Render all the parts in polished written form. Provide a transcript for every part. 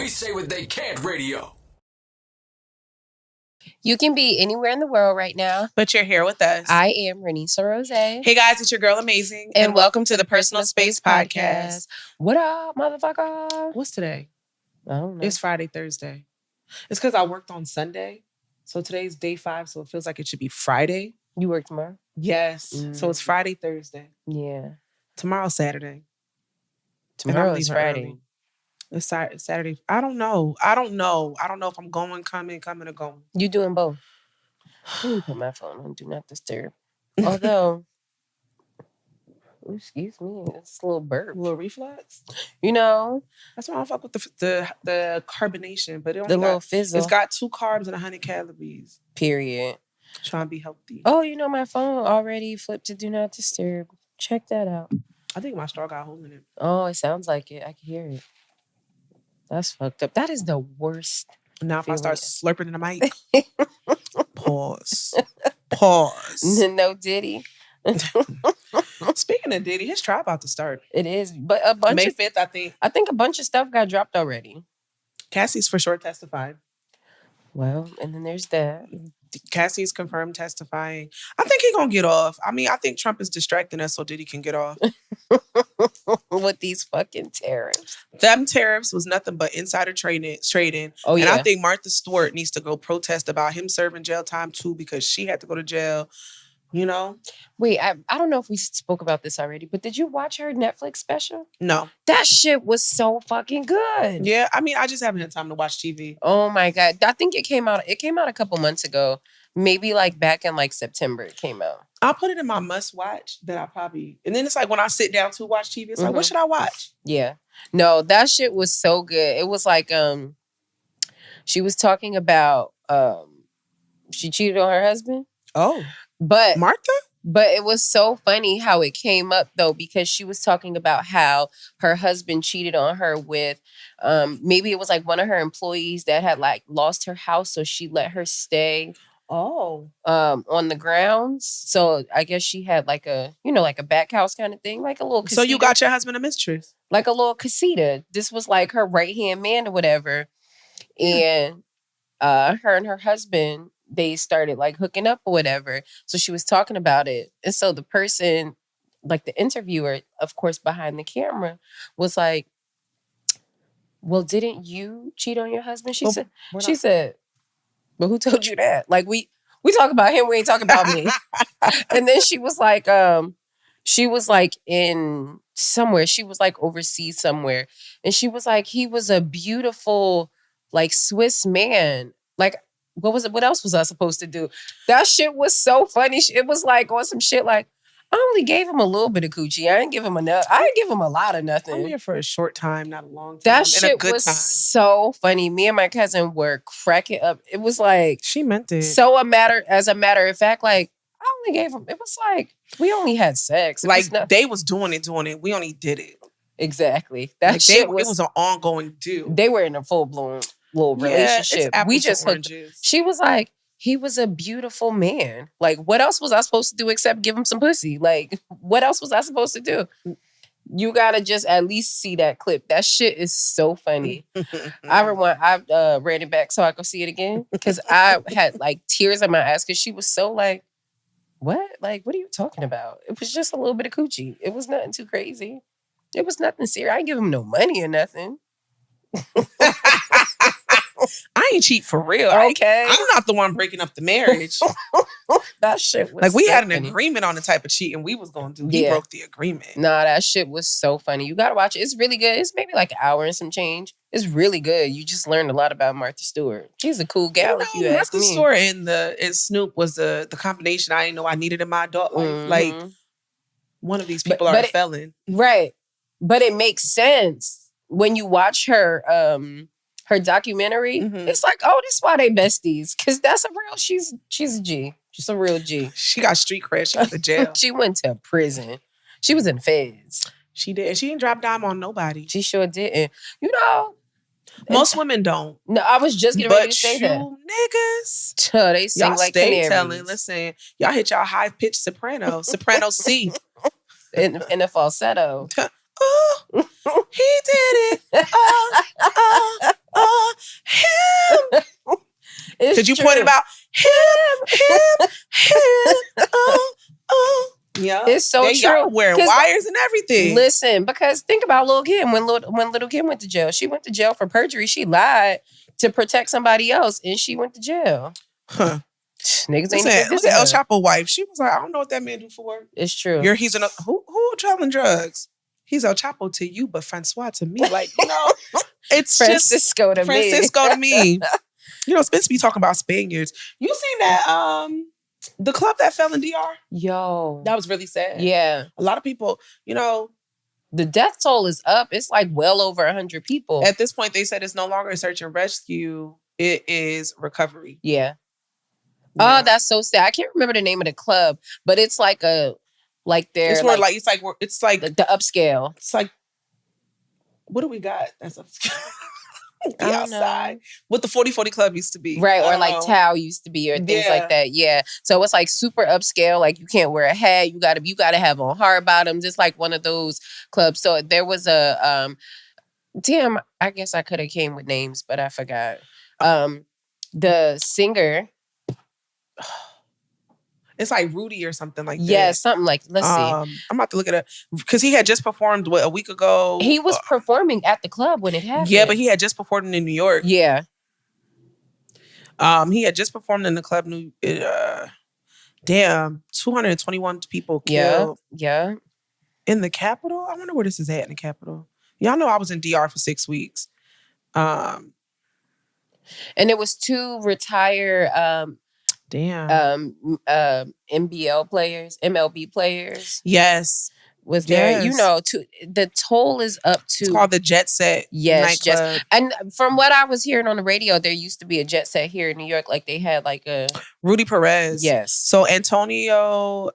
Say What They Can't radio. You can be anywhere in the world right now, but you're here with us. I am Renisa Rose. Hey guys, it's your girl Amazing. And welcome to the Personal Space Podcast. What up, motherfucker? What's today? I don't know. It's Friday, Thursday. It's because I worked on Sunday. So today's day 5, so it feels like it should be Friday. You work tomorrow? Yes. So it's Friday, Thursday. Yeah. Tomorrow's Saturday. Tomorrow is Friday. Early. It's Saturday. I don't know. I don't know if I'm coming or going. You doing both? Let me put my phone on Do Not Disturb. Although, excuse me, it's a little burp. A little reflux? You know? That's why I don't fuck with the carbonation. But the little fizzle. It's got 2 carbs and 100 calories. Period. Trying to be healthy. Oh, you know, my phone already flipped to Do Not Disturb. Check that out. I think my straw got a hole in it. Oh, it sounds like it. I can hear it. That's fucked up. That is the worst. Now if I start slurping in the mic. Pause. No Diddy. Speaking of Diddy, his trial about to start. It is. But a bunch May 5th, I think. I think a bunch of stuff got dropped already. Cassie's for sure testified. Well, and then there's that. Cassie's confirmed testifying. I think he's going to get off. I mean, I think Trump is distracting us so Diddy can get off. With these fucking tariffs. Them tariffs was nothing but insider trading. Oh, yeah. And I think Martha Stewart needs to go protest about him serving jail time too because she had to go to jail, you know? Wait, I don't know if we spoke about this already, but did you watch her Netflix special? No. That shit was so fucking good. Yeah, I mean, I just haven't had time to watch TV. Oh my God. I think it came out a couple months ago. Maybe like back in like September it came out. I'll put it in my must watch that I probably, and then it's like when I sit down to watch TV, it's like, what should I watch? Yeah. No, that shit was so good. It was like, she was talking about, she cheated on her husband. Oh. But Martha? But it was so funny how it came up though, because she was talking about how her husband cheated on her with, maybe it was like one of her employees that had like lost her house. So she let her stay. Oh. On the grounds. So I guess she had like a, like a back house kind of thing, like a little casita. So you got your husband a mistress? Like a little casita. This was like her right-hand man or whatever. And her and her husband, they started like hooking up or whatever. So she was talking about it. And so the person, like the interviewer, of course, behind the camera was like, well, didn't you cheat on your husband? She said, but who told you that? Like we talk about him, we ain't talking about me. And then she was like in somewhere. She was like overseas somewhere. And she was like, he was a beautiful, like Swiss man. Like, what else was I supposed to do? That shit was so funny. It was like on some shit like, I only gave him a little bit of coochie. I didn't give him enough. I didn't give him a lot of nothing. I'm here for a short time, not a long time. That shit was so funny. Me and my cousin were cracking up. It was like she meant it. So as a matter of fact, like I only gave him. It was like we only had sex. They was doing it. We only did it. Exactly. That shit it was an ongoing do. They were in a full blown little relationship. We just hooked. She was like, he was a beautiful man. Like, what else was I supposed to do except give him some pussy? Like, what else was I supposed to do? You gotta just at least see that clip. That shit is so funny. I read it back so I could see it again because I had like tears in my eyes because she was so like, what? Like, what are you talking about? It was just a little bit of coochie. It was nothing too crazy. It was nothing serious. I didn't give him no money or nothing. I ain't cheat for real. Okay. I'm not the one breaking up the marriage. That shit was like we so had an funny. agreement on the type of cheating we was going to do. He broke the agreement. Nah, that shit was so funny. You gotta watch it. It's really good. It's maybe like an hour and some change. It's really good. You just learned a lot about Martha Stewart. She's a cool gal. If you ask me. Martha Stewart and Snoop was the combination I didn't know I needed in my adult life. Like one of these people are a felon. Right. But it makes sense when you watch her documentary. It's like, oh, this is why they besties. Cause that's a real, she's a G. She's a real G. She got street cred. She went to jail. She went to prison. She was in feds. She did. She didn't drop dime on nobody. She sure didn't. You know. Most women don't. No, I was just getting ready to say that. Niggas. They sing y'all like stay canaries. telling. Listen, y'all hit y'all high-pitched soprano. Soprano C. in the falsetto. Oh, he did it. Oh, Because you pointed about him. Yeah, it's so true. Wearing wires and everything. Listen, because think about Lil' Kim. When Little Kim went to jail, she went to jail for perjury. She lied to protect somebody else, and she went to jail. Huh. Niggas ain't even look at El Chapo wife. She was like, I don't know what that man do for work. It's true. He's who traveling drugs? He's El Chapo to you, but Francois to me. Like, it's Francisco to me. Spence be talking about Spaniards. You seen that the club that fell in DR? Yo. That was really sad. Yeah. A lot of people, the death toll is up. It's like well over 100 people. At this point, they said it's no longer a search and rescue. It is recovery. Yeah. Oh, that's so sad. I can't remember the name of the club, but it's like it's like the upscale. It's like, what do we got? That's upscale. The outside. What the 40/40 club used to be. Right, or like Tao used to be, or things like that. Yeah. So it's like super upscale. Like you can't wear a hat. You gotta have on hard bottoms. It's like one of those clubs. So there was a damn, I guess I could have came with names, but I forgot. The singer. It's like Rudy or something like that. Yeah, something like, let's see. I'm about to look at it. Because he had just performed, a week ago? He was performing at the club when it happened. Yeah, but he had just performed in New York. Yeah. He had just performed in the club. 221 people killed. Yeah. In the Capitol? I wonder where this is at in the Capitol. Y'all know I was in DR for 6 weeks. And it was 2 retired MLB players. Yes. Was there, the toll is up to... It's called the Jet Set nightclub. And from what I was hearing on the radio, there used to be a Jet Set here in New York. Like they had like a... Rudy Perez. Yes. So Antonio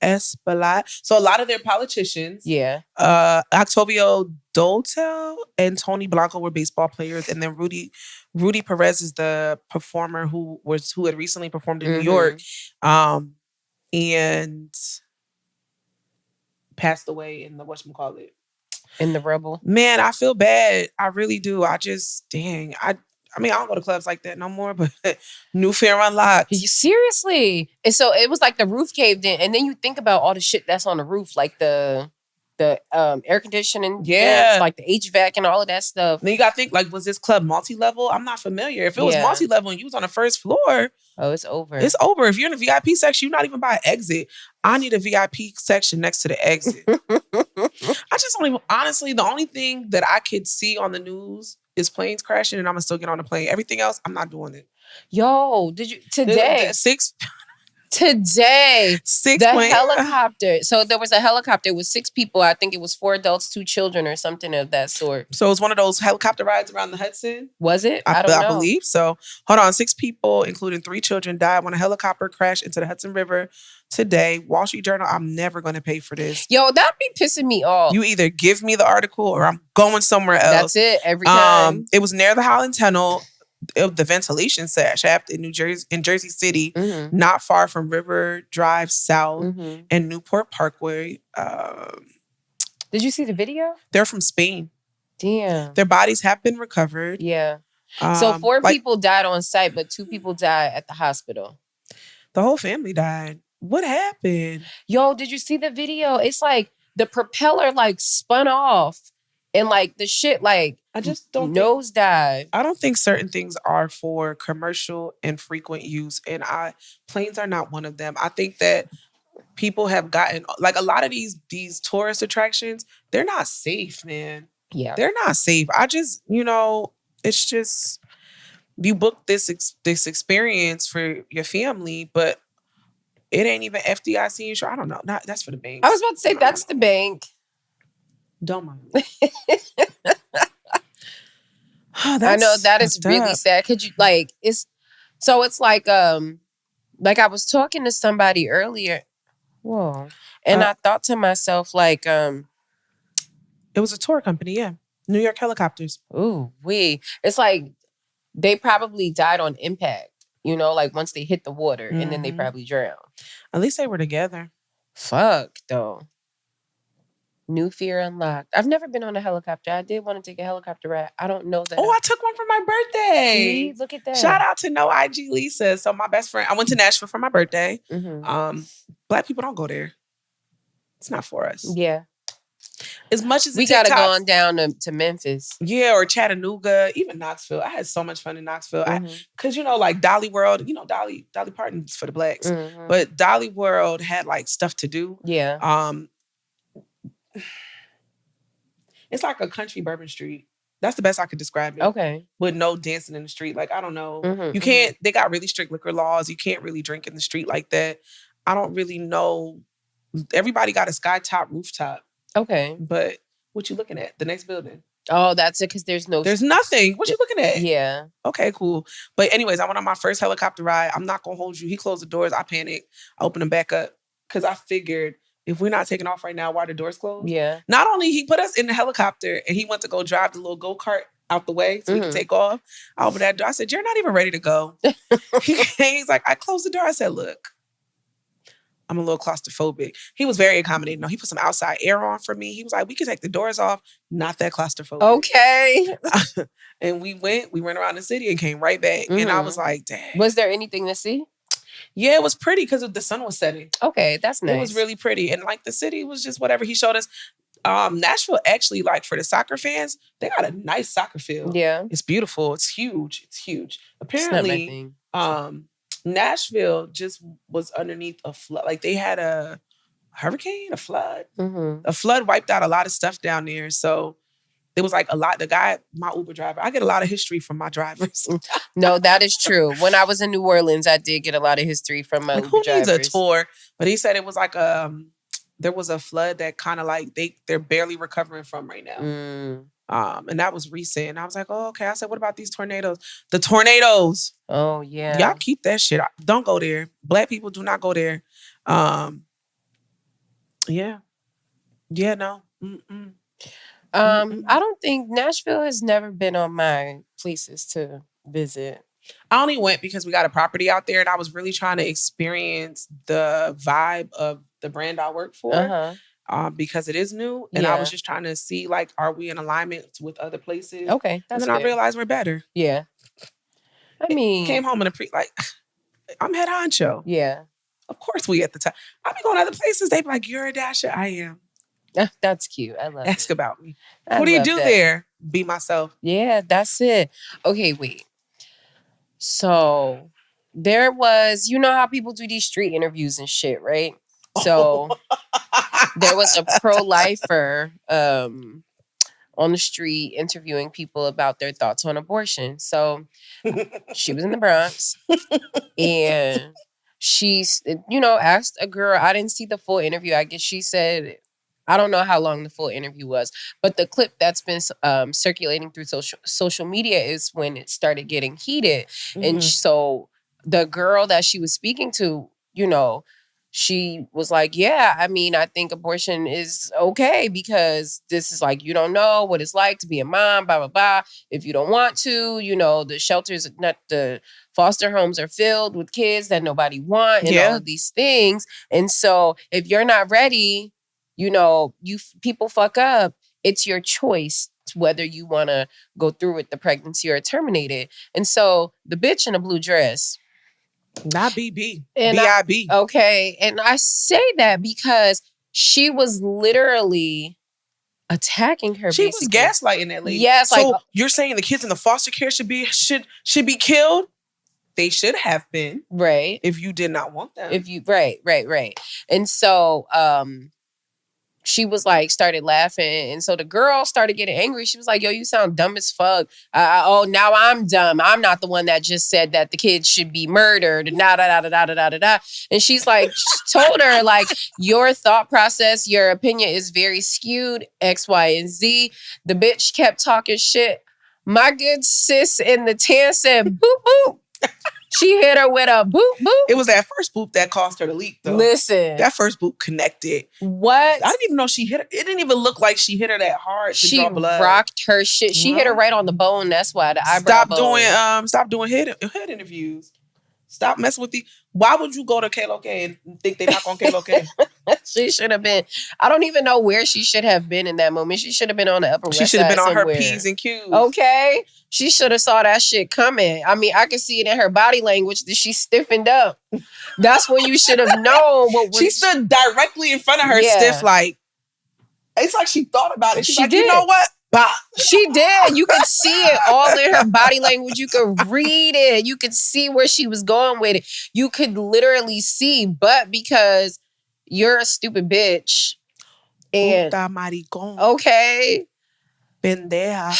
Espaillat. So a lot of their politicians. Yeah. Octavio Dotel and Tony Blanco were baseball players. And then Rudy Perez is the performer who had recently performed in New York. And passed away in the whatchamacallit. In the rubble. Man, I feel bad. I really do. I mean, I don't go to clubs like that no more, but New Fear Unlocked. Seriously. And so it was like the roof caved in. And then you think about all the shit that's on the roof, like the air conditioning, vents, like the HVAC and all of that stuff. Then you gotta think, like, was this club multi-level? I'm not familiar. If it was multi-level and you was on the first floor, it's over. It's over. If you're in the VIP section, you're not even by an exit. I need a VIP section next to the exit. I just don't even, honestly, the only thing that I could see on the news is planes crashing and I'm gonna still get on the plane. Everything else, I'm not doing it. Yo, did you, today? Today, helicopter. So there was a helicopter with 6 people. I think it was 4 adults, 2 children, or something of that sort. So it was one of those helicopter rides around the Hudson. Was it? I don't know. I believe so. Hold on, 6 people, including 3 children, died when a helicopter crashed into the Hudson River today. Wall Street Journal. I'm never going to pay for this. Yo, that be pissing me off. You either give me the article or I'm going somewhere else. That's it. Every time. It was near the Holland Tunnel. The ventilation shaft in Jersey City, not far from River Drive South and Newport Parkway. Did you see the video? They're from Spain. Damn. Their bodies have been recovered. Yeah. So 4 people died on site, but 2 people died at the hospital. The whole family died. What happened? Yo, did you see the video? It's like the propeller like spun off. And like the shit, like I just don't nosedive. I don't think certain things are for commercial and frequent use, and planes are not one of them. I think that people have gotten like a lot of these tourist attractions. They're not safe, man. Yeah, they're not safe. I just it's just you book this experience for your family, but it ain't even FDIC insured. I don't know. That's for the bank. I was about to say that's the bank. Don't mind. I know that is really sad. Could you it's like I was talking to somebody earlier. Whoa. And I thought to myself, like, it was a tour company, yeah. New York Helicopters. Ooh, it's like they probably died on impact, like once they hit the water and then they probably drowned. At least they were together. Fuck though. New fear unlocked. I've never been on a helicopter. I did want to take a helicopter ride. I don't know that. Oh, I took one for my birthday. See, look at that. Shout out to No IG Lisa. So my best friend, I went to Nashville for my birthday. Black people don't go there. It's not for us. Yeah. As much as we got to go on down to Memphis. Yeah, or Chattanooga, even Knoxville. I had so much fun in Knoxville. Because, like Dolly World, Dolly Parton's for the blacks. But Dolly World had like stuff to do. Yeah. It's like a country Bourbon Street. That's the best I could describe it. Okay. With no dancing in the street. Like, I don't know. You can't, they got really strict liquor laws. You can't really drink in the street like that. I don't really know. Everybody got a skytop rooftop. Okay. But what you looking at? The next building. Oh, that's it, because there's nothing. What you looking at? Yeah. Okay, cool. But anyways, I went on my first helicopter ride. I'm not going to hold you. He closed the doors. I panicked. I opened them back up because I figured if we're not taking off right now, why are the doors closed? Yeah. Not only he put us in the helicopter and he went to go drive the little go-kart out the way so we can take off. I opened that door. I said, you're not even ready to go. He's like, I closed the door. I said, look, I'm a little claustrophobic. He was very accommodating. No, he put some outside air on for me. He was like, we can take the doors off. Not that claustrophobic. Okay. And we went around the city and came right back. And I was like, dang. Was there anything to see? Yeah, it was pretty because the sun was setting. Okay, that's nice. It was really pretty. And like the city was just whatever he showed us. Nashville actually, like for the soccer fans, they got a nice soccer field. Yeah. It's beautiful. It's huge. Apparently, Nashville just was underneath a flood. Like they had a hurricane, a flood. A flood wiped out a lot of stuff down there. So there was like a lot. The guy, my Uber driver, I get a lot of history from my drivers. No, that is true. When I was in New Orleans, I did get a lot of history from my Uber drivers. Who needs a tour? But he said it was like there was a flood that kind of like they're barely recovering from right now. And that was recent. And I was like, oh, okay. I said, what about these tornadoes? The tornadoes. Oh, yeah. Y'all keep that shit. Don't go there. Black people do not go there. Yeah. Yeah, no. I don't think Nashville has never been on my places to visit. I only went because we got a property out there and I was really trying to experience the vibe of the brand I work for because it is new. And I was just trying to see, like, are we in alignment with other places? Okay, that's And then I realized we're better. Yeah. I mean... Came home in I'm head honcho. Yeah. Of course we at the top. I be going other places. They be like, you're a dasher. I am. That's cute. I love it. Ask about me. What do you do there? Be myself. Yeah, that's it. Okay, wait. So there was, you know how people do these street interviews and shit, right? So there was a pro-lifer on the street interviewing people about their thoughts on abortion. So she was in the Bronx and she's, asked a girl, I didn't see the full interview. I guess she said, I don't know how long the full interview was, but the clip that's been circulating through social media is when it started getting heated. And so the girl that she was speaking to, she was like, yeah, I mean, I think abortion is okay because this is like, you don't know what it's like to be a mom, blah, blah, blah. If you don't want to, the shelters, not the foster homes are filled with kids that nobody want and all of these things. And so if you're not ready, people fuck up. It's your choice whether you want to go through with the pregnancy or terminate it. And so the bitch in a blue dress. Not BB. B.I.B. Okay. And I say that because she was literally attacking her. She was gaslighting that lady. Yes. So you're saying the kids in the foster care should be killed? They should have been. Right. If you did not want them. Right. And so she was like, started laughing. And so the girl started getting angry. She was like, yo, you sound dumb as fuck. Now I'm dumb. I'm not the one that just said that the kids should be murdered. And she's like, told her, like, your thought process, your opinion is very skewed, X, Y, and Z. The bitch kept talking shit. My good sis in the tan said, boop, boop. She hit her with a boop, boop. It was that first boop that caused her to leak, though. Listen. That first boop connected. What? I didn't even know she hit her. It didn't even look like she hit her that hard to draw blood. She rocked her shit. She hit her right on the bone. That's why the eyebrow bone. Stop doing head interviews. Stop messing with the... Why would you go to KLOK and think they're not going to KLOK? She should have been. I don't even know where she should have been in that moment. She should have been on the Upper West Side. She should have been on somewhere. Her P's and Q's. Okay. She should have saw that shit coming. I mean, I could see it in her body language that she stiffened up. That's when you should have known what was... She stood directly in front of her, stiff, like... It's like she thought about it. She's like, did. You know what? Bah. She did. You could see it all in her body language. You could read it. You could see where she was going with it. You could literally see, but because you're a stupid bitch. And okay. Pendeja.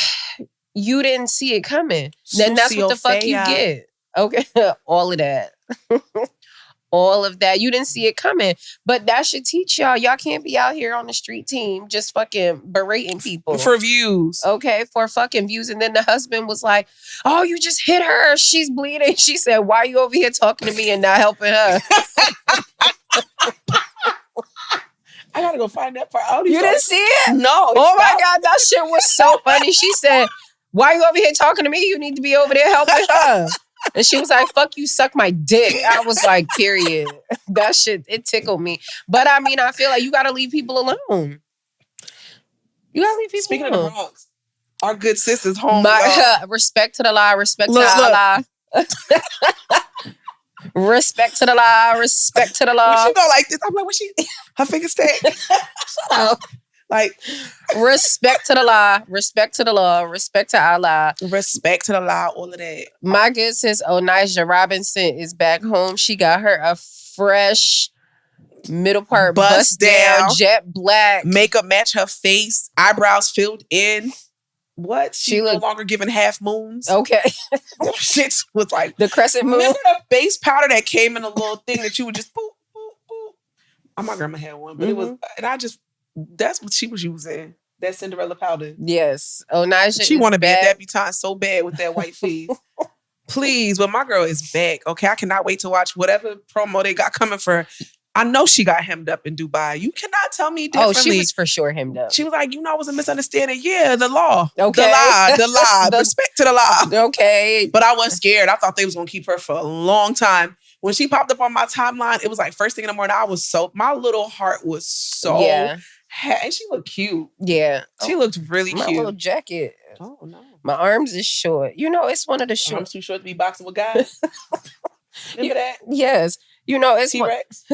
You didn't see it coming. Then that's what the fuck you get. Okay. All of that. All of that. You didn't see it coming. But that should teach y'all. Y'all can't be out here on the street team just fucking berating people. For views. Okay, for fucking views. And then the husband was like, oh, you just hit her. She's bleeding. She said, why are you over here talking to me and not helping her? I gotta go find that part. You didn't see it? No. Oh my God, that shit was so funny. She said, why are you over here talking to me? You need to be over there helping her. And she was like, fuck you, suck my dick. I was like, period. That shit, it tickled me. But I mean, I feel like you got to leave people alone. You got to leave people Speaking alone. Speaking of the Bronx, our good sister's home. Respect to the law, respect to Allah. Respect to the law, respect to the law. When she go like this, I'm like, her finger stay? Shut up. Like, respect to the law, respect to the law, respect to Allah. Respect to the law, all of that. My good sis, Ona Robinson is back home. She got her a fresh middle part bust down, jet black. Makeup match her face, eyebrows filled in. What? She no longer giving half moons. Okay. Shit was like... The crescent moon? Remember the base powder that came in a little thing that you would just boop, boop, boop? My grandma had one, but it was... And I just... That's what she was using. That Cinderella powder. Yes. Onaja she want to be a debutante so bad with that white face. Please. But my girl is back. Okay. I cannot wait to watch whatever promo they got coming for her. I know she got hemmed up in Dubai. You cannot tell me differently. Oh, she was for sure hemmed up. She was like, it was a misunderstanding. Yeah, the law. Okay. The law. Respect to the law. Okay. But I wasn't scared. I thought they was going to keep her for a long time. When she popped up on my timeline, it was like first thing in the morning. My little heart was so... Yeah. And she looked cute. Yeah. She looked really my cute. My little jacket. Oh, no. My arms is short. It's one of the short. Arms too short to be boxing with guys. Remember that? Yes. It's T-Rex.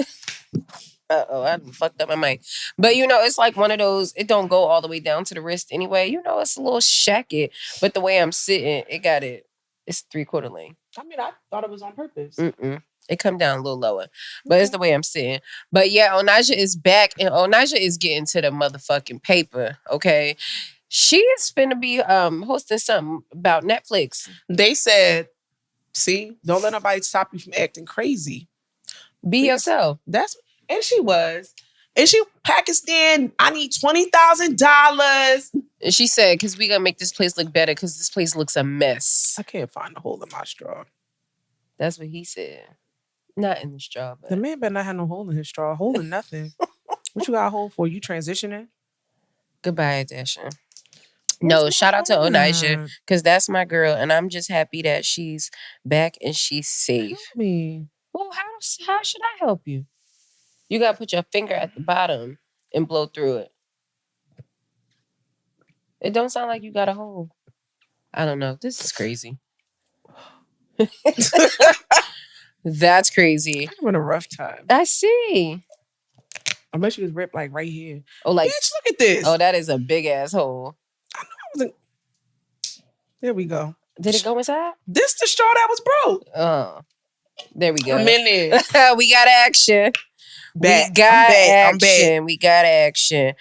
Uh-oh, I fucked up my mic. But, it's like one of those, it don't go all the way down to the wrist anyway. It's a little shacket. But the way I'm sitting, it's 3/4 length. I mean, I thought it was on purpose. Mm-mm. It come down a little lower. But it's the way I'm sitting. But yeah, Onaja is back. And Onaja is getting to the motherfucking paper, okay? She is finna be hosting something about Netflix. They said, see, don't let nobody stop you from acting crazy. Be yourself. And she was. And she, Pakistan, I need $20,000. And she said, because we gonna make this place look better because this place looks a mess. I can't find the hole in my straw. That's what he said. Not in the straw, but... The man better not have no hole in his straw. Hole in nothing. What you got a hole for? You transitioning? Goodbye, Dasha. No, shout out to Onaja, because that's my girl, and I'm just happy that she's back and she's safe. Help me. Well, how should I help you? You gotta put your finger at the bottom and blow through it. It don't sound like you got a hole. I don't know. This is crazy. That's crazy. I'm having a rough time. I see. I bet she was ripped like right here. Oh, like, bitch, look at this. Oh, that is a big ass hole. I know I wasn't. There we go. Did it go inside? This the straw that was broke. Oh, there we go. I'm in there. We got action. Back. We got action. I'm back. We got action.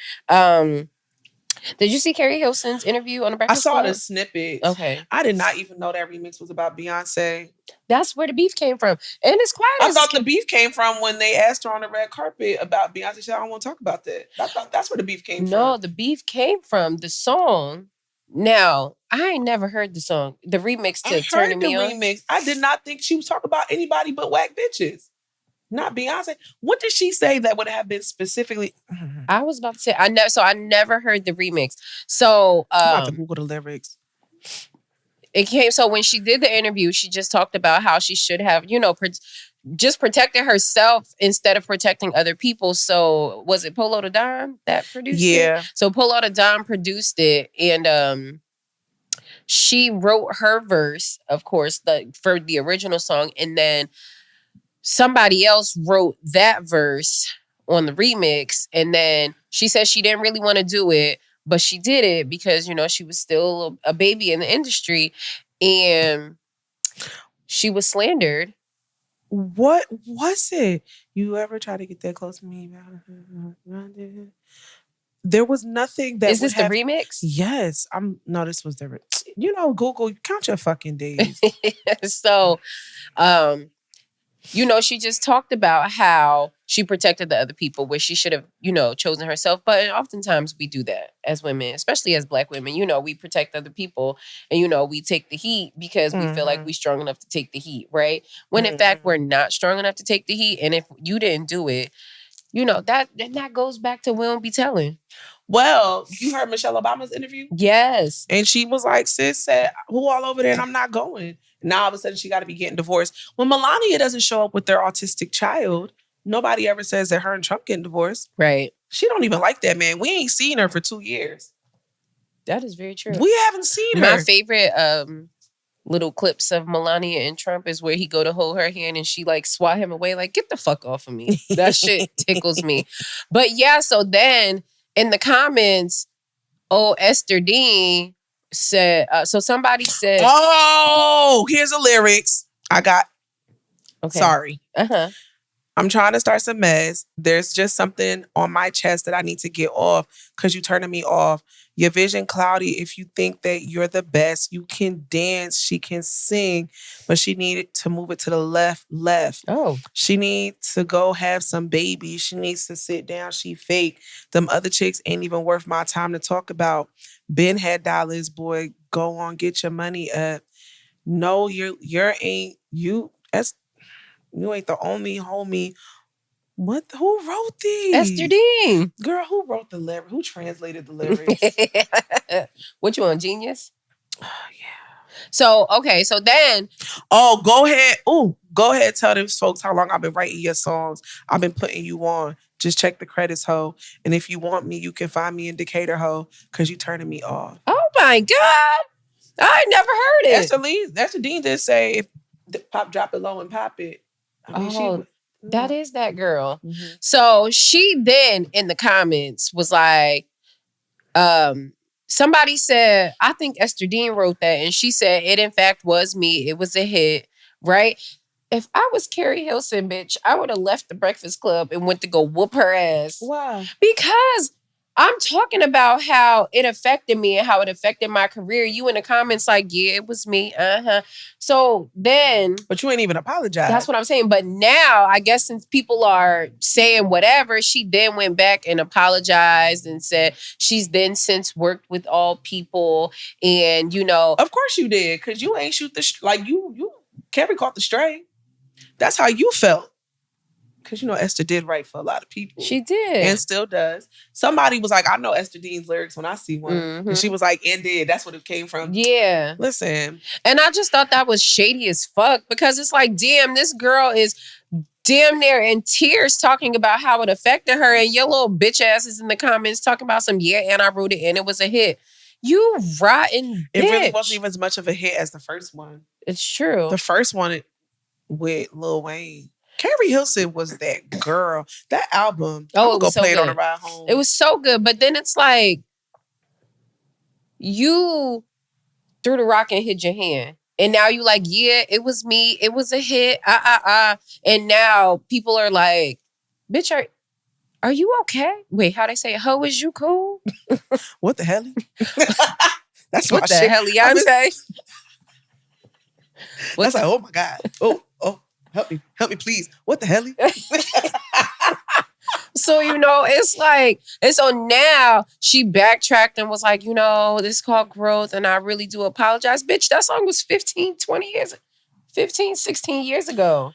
Did you see Keri Hilson's interview on the Braxton? I saw the snippet. Okay. I did not even know that remix was about Beyonce. That's where the beef came from. And it's quiet. I thought the beef came from when they asked her on the red carpet about Beyonce. She said, I don't want to talk about that. I thought that's where the beef came from. No, the beef came from the song. Now, I ain't never heard the song. The remix to Turning Me On. Remix. I did not think she was talking about anybody but whack bitches. Not Beyonce. What did she say that would have been specifically? I was about to say I never heard the remix. So I'm about to Google the lyrics. It came. So when she did the interview, she just talked about how she should have, just protected herself instead of protecting other people. So was it Polo the Don that produced it? So Polo the Don produced it, and she wrote her verse, of course, for the original song, and then somebody else wrote that verse on the remix, and then she said she didn't really want to do it, but she did it because, she was still a baby in the industry, and she was slandered. What was it? You ever try to get that close to me? There was nothing that Is this the remix? Yes. No, this was the Google, count your fucking days. So, she just talked about how she protected the other people where she should have, chosen herself. But oftentimes we do that as women, especially as Black women. We protect other people and, we take the heat because we feel like we're strong enough to take the heat, right? When in fact, we're not strong enough to take the heat. And if you didn't do it, that goes back to we don't be telling. Well, you heard Michelle Obama's interview? Yes. And she was like, sis said, who all over there and I'm not going. Now all of a sudden she got to be getting divorced. When Melania doesn't show up with their autistic child, nobody ever says that her and Trump getting divorced. Right. She don't even like that man. We ain't seen her for 2 years. That is very true. We haven't seen her. My favorite little clips of Melania and Trump is where he go to hold her hand and she swat him away, get the fuck off of me. That shit tickles me. But yeah, so then in the comments, Esther Dean said, so somebody said, oh, here's the lyrics. Sorry. I'm trying to start some mess. There's just something on my chest that I need to get off because you turning me off. Your vision cloudy if you think that you're the best. You can dance, she can sing, but she needed to move it to the left. Oh. She needs to go have some babies. She needs to sit down. She fake. Them other chicks ain't even worth my time to talk about. Ben had dollars, boy. Go on, get your money up. No, you ain't the only homie. What? Who wrote these? Esther Dean. Girl, who wrote the lyrics? Who translated the lyrics? What you on, Genius? Oh, yeah. So, okay. So then. Oh, go ahead. Go ahead. Tell them folks how long I've been writing your songs. I've been putting you on. Just check the credits, ho. And if you want me, you can find me in Decatur, ho, because you turning me off. Oh, my God. I never heard it. Esther Dean did say, if pop, drop it low and pop it. I mean, that is that girl. Mm-hmm. So she then in the comments was like, somebody said, I think Esther Dean wrote that. And she said, it in fact was me. It was a hit, right? If I was Keri Hilson, bitch, I would have left the Breakfast Club and went to go whoop her ass. Why? Because I'm talking about how it affected me and how it affected my career. You in the comments like, yeah, it was me. So then... But you ain't even apologized. That's what I'm saying. But now, I guess since people are saying whatever, she then went back and apologized and said she's then since worked with all people. And, Of course you did. Because you ain't shoot Keri caught the stray. That's how you felt. Because, Esther did write for a lot of people. She did. And still does. Somebody was like, I know Esther Dean's lyrics when I see one. Mm-hmm. And she was like, and did. That's what it came from. Yeah. Listen. And I just thought that was shady as fuck. Because it's like, damn, this girl is damn near in tears talking about how it affected her. And your little bitch ass is in the comments talking about and I wrote it and it was a hit. You rotten bitch. It really wasn't even as much of a hit as the first one. It's true. The first one with Lil Wayne. Keri Hilson was that girl. That album. Oh, I'm going to go play it on the ride home. It was so good. But then it's like, you threw the rock and hit your hand. And now you like, yeah, it was me. It was a hit. And now people are like, bitch, are you okay? Wait, how they say it? Ho, is you cool? What the hell? That's what the hell, Beyonce? That's like, oh my God. Oh. Help me, please. What the hell? So, it's like, and so now she backtracked and was like, this is called growth and I really do apologize. Bitch, that song was 16 years ago.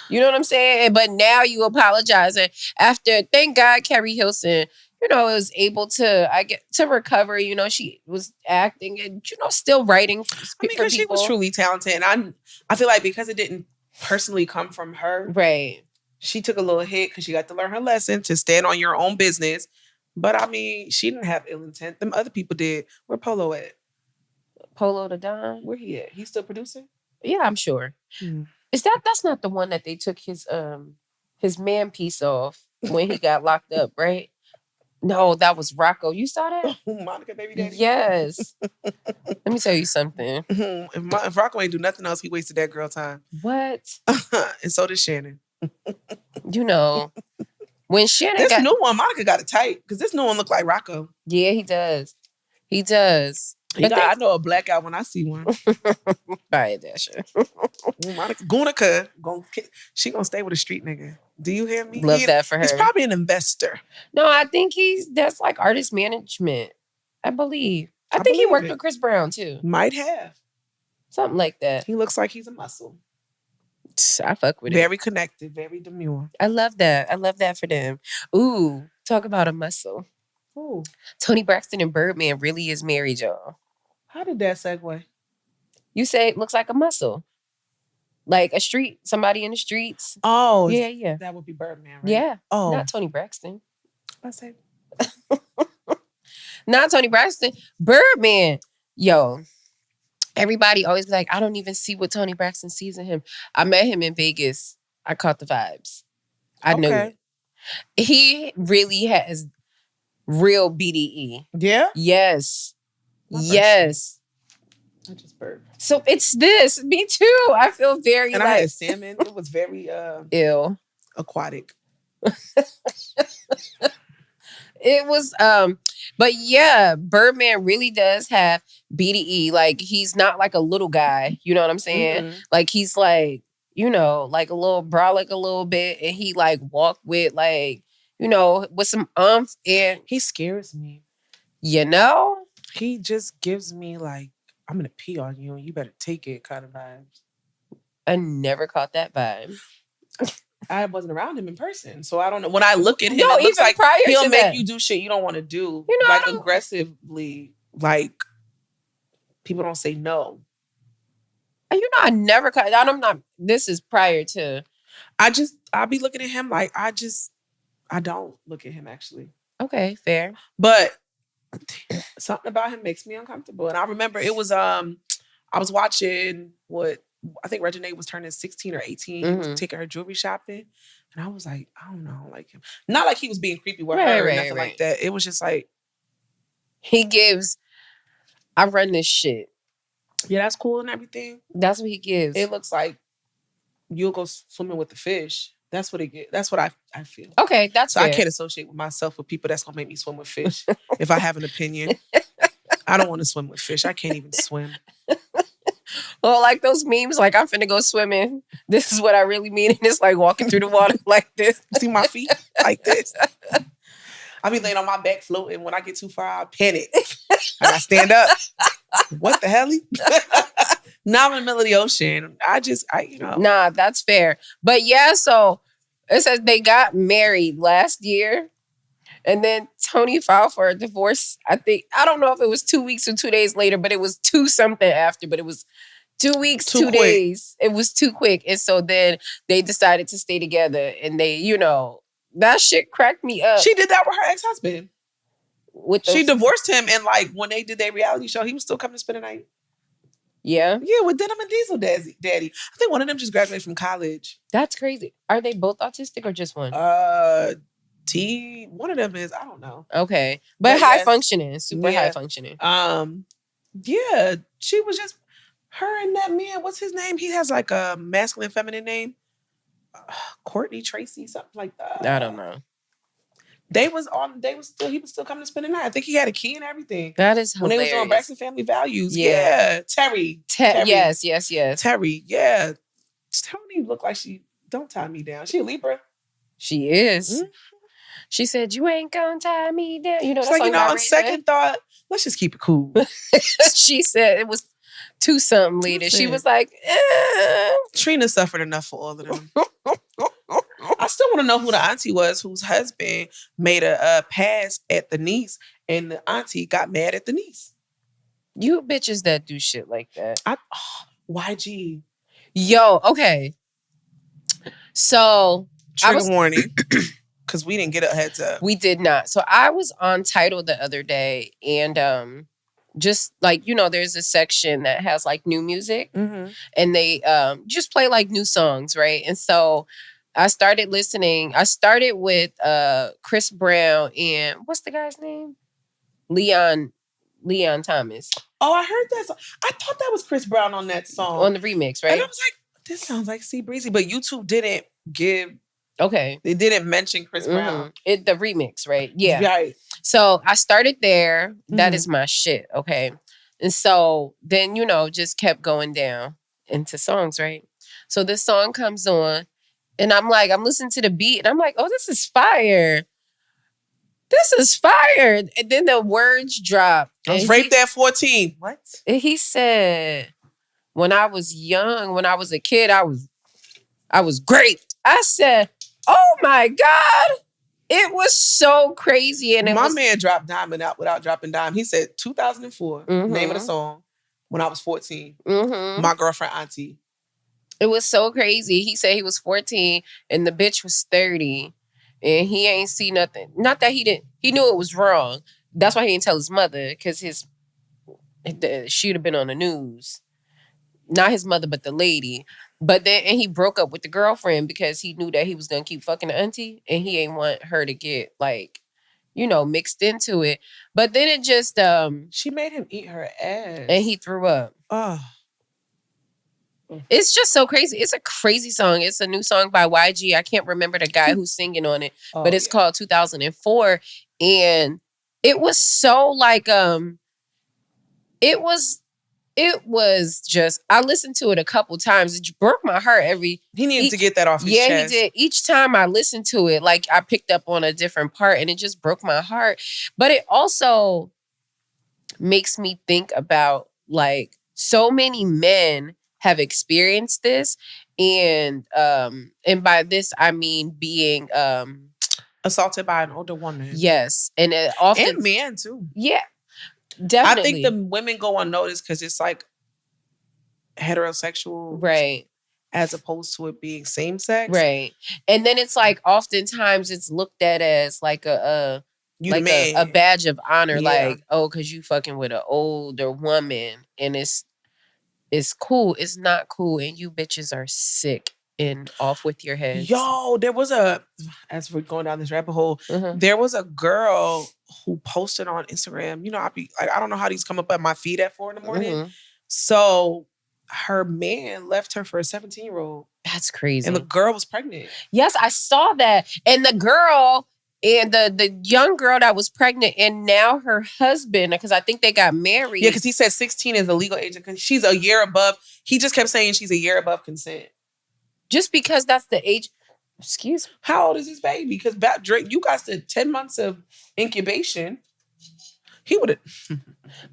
You know what I'm saying? But now you apologize. And after, thank God, Keri Hilson, was able to, to recover. She was acting and, still writing for because she was truly talented. And I feel like because it didn't personally come from her. Right. She took a little hit because she got to learn her lesson to stand on your own business. But I mean, she didn't have ill intent. Them other people did. Where Polo at? Polo the Don? Where he at? He still producing? Yeah, I'm sure. Is that's not the one that they took his man piece off when he got locked up, right? No, that was Rocco. You saw that? Monica Baby Daddy? Yes. Let me tell you something. If Rocco ain't do nothing else, he wasted that girl time. What? And so did Shannon. You know, when Shannon this new one, Monica got it tight because this new one look like Rocco. Yeah, he does. He does. I know a blackout when I see one. Right, Dasher. Monica Gunica, she gonna stay with a street nigga. Do you hear me? Love that for her. He's probably an investor. No, I think that's like artist management. I believe. I think he worked with Chris Brown too. Might have. Something like that. He looks like he's a muscle. I fuck with it. Very connected, very demure. I love that. I love that for them. Ooh, talk about a muscle. Ooh. Toni Braxton and Birdman really is married, y'all. How did that segue? You say it looks like a muscle. Like a street, somebody in the streets. Oh. Yeah. That would be Birdman, right? Yeah. Oh. Not Toni Braxton. I say. Not Toni Braxton. Birdman. Yo. Everybody always be like, I don't even see what Toni Braxton sees in him. I met him in Vegas. I caught the vibes. I knew it. He really has real BDE. Yeah? Yes. Yes. I just burped. So it's this. Me too. I feel very and I had salmon. It was very ill. Aquatic. It was but yeah, Birdman really does have BDE. Like he's not like a little guy, you know what I'm saying? Mm-hmm. Like he's like, you know, like a little brolic a little bit, and he like walk with like, you know, with some umph, and he scares me. You know? He just gives me like, I'm gonna pee on you and you better take it kind of vibes. I never caught that vibe. I wasn't around him in person, so I don't know. When I look at him, it looks like he'll make you do shit you don't want to do. You know, like aggressively, like people don't say no. You know, I never caught. I'm not. This is prior to. I'll be looking at him like I don't look at him actually. Okay, fair. But something about him makes me uncomfortable, and I remember it was I was watching I think Reginae was turning 16 or 18. He was taking her jewelry shopping. And I was like, I don't know, like him. Not like he was being creepy with her or nothing like that. It was just like. He gives, I run this shit. Yeah, that's cool and everything. That's what he gives. It looks like you'll go swimming with the fish. That's what it gets. That's what I feel. Okay, that's so fair. I can't associate with myself with people that's going to make me swim with fish. If I have an opinion. I don't want to swim with fish. I can't even swim. Well, like those memes, like I'm finna go swimming. This is what I really mean. And it's like walking through the water like this. See my feet? Like this. I be laying on my back floating. When I get too far, I panic. And I stand up. What the hell? Now I'm in the middle of the ocean. You know. Nah, that's fair. But yeah, so it says they got married last year. And then Toni filed for a divorce. I don't know if it was 2 weeks or 2 days later, but it was 2 something after, but it was 2 weeks, 2 days. It was too quick. And so then they decided to stay together, and they, you know, that shit cracked me up. She did that with her ex-husband. She divorced him, and like when they did their reality show, he was still coming to spend the night. Yeah? Yeah, with Denim and Diesel Daddy. I think one of them just graduated from college. That's crazy. Are they both autistic or just one? One of them is, I don't know. Okay. But high functioning, super high functioning. Yeah, she was just, her and that man, what's his name? He has like a masculine, feminine name. Courtney Tracy, something like that. I don't know. He was still coming to spend the night. I think he had a key and everything. That is hilarious. When they was doing Braxton Family Values. Yeah. Terry. Yes. Terry, yeah. Toni look like she, don't tie me down. She a Libra. She is. Mm-hmm. She said, you ain't gonna tie me down. You know, that's like, you know, on second thought, let's just keep it cool. She said it was 2 something later. She was like, Trina suffered enough for all of them. I still want to know who the auntie was whose husband made a pass at the niece, and the auntie got mad at the niece. You bitches that do shit like that. YG. Yo, okay. So trigger warning, because we didn't get a heads up. We did not. So I was on Tidal the other day, and just like, you know, there's a section that has like new music, and they just play like new songs, right? And so I started listening. I started with Chris Brown and what's the guy's name? Leon Thomas. Oh, I heard that song. I thought that was Chris Brown on that song. On the remix, right? And I was like, this sounds like C Breezy, but YouTube didn't give. Okay. They didn't mention Chris Brown. The remix, right? Yeah. Right. So I started there. That is my shit, okay? And so then, you know, just kept going down into songs, right? So this song comes on, and I'm like, I'm listening to the beat, and I'm like, oh, this is fire. This is fire. And then the words drop. I was raped at 14. What? And he said, when I was young, when I was a kid, I was great. I said, oh my God. It was so crazy. And my man dropped Diamond out without dropping Dime. He said 2004, name of the song, when I was 14. My girlfriend auntie. It was so crazy. He said he was 14 and the bitch was 30. And he ain't see nothing. Not that he didn't. He knew it was wrong. That's why he didn't tell his mother, because she'd have been on the news. Not his mother, but the lady. But then, and he broke up with the girlfriend because he knew that he was gonna keep fucking the auntie, and he ain't want her to get like, you know, mixed into it. But then it just she made him eat her ass, and he threw up. Oh. It's just so crazy. It's a crazy song. It's a new song by YG. I can't remember the guy who's singing on it, but it's called 2004. And it was so like, it was just, I listened to it a couple times. It broke my heart He needed to get that off his chest. Yeah, he did. Each time I listened to it, like I picked up on a different part, and it just broke my heart. But it also makes me think about like so many men have experienced this, and by this I mean being assaulted by an older woman. Yes, and it often and men too. Yeah, definitely. I think the women go unnoticed because it's like heterosexual, right? As opposed to it being same sex, right? And then it's like oftentimes it's looked at as like a badge of honor, like, oh, because you fucking with an older woman, and it's cool. It's not cool. And you bitches are sick and off with your heads. Yo, there was as we're going down this rabbit hole, there was a girl who posted on Instagram. You know, I don't know how these come up at my feed at 4 a.m. So her man left her for a 17-year-old. That's crazy. And the girl was pregnant. Yes, I saw that. And the girl... And the young girl that was pregnant, and now her husband, because I think they got married. Yeah, because he said 16 is the legal age. She's a year above. He just kept saying she's a year above consent. Just because that's the age. Excuse me. How old is his baby? Because Drake, you got the 10 months of incubation. He would have.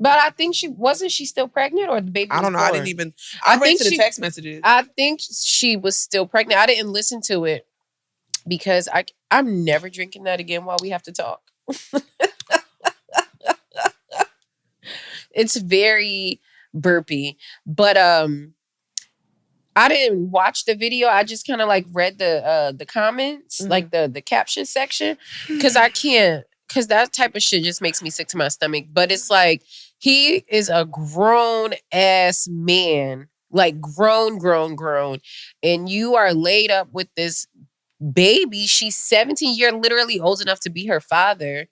But I think she still pregnant, or the baby was I don't know. born? I didn't even. I read to the text messages. I think she was still pregnant. I didn't listen to it because I'm never drinking that again while we have to talk. It's very burpy. But I didn't watch the video. I just kind of like read the comments, like the caption section. Cause I can't, cause that type of shit just makes me sick to my stomach. But it's like, he is a grown ass man, like grown. And you are laid up with this baby. She's 17. You're literally old enough to be her father,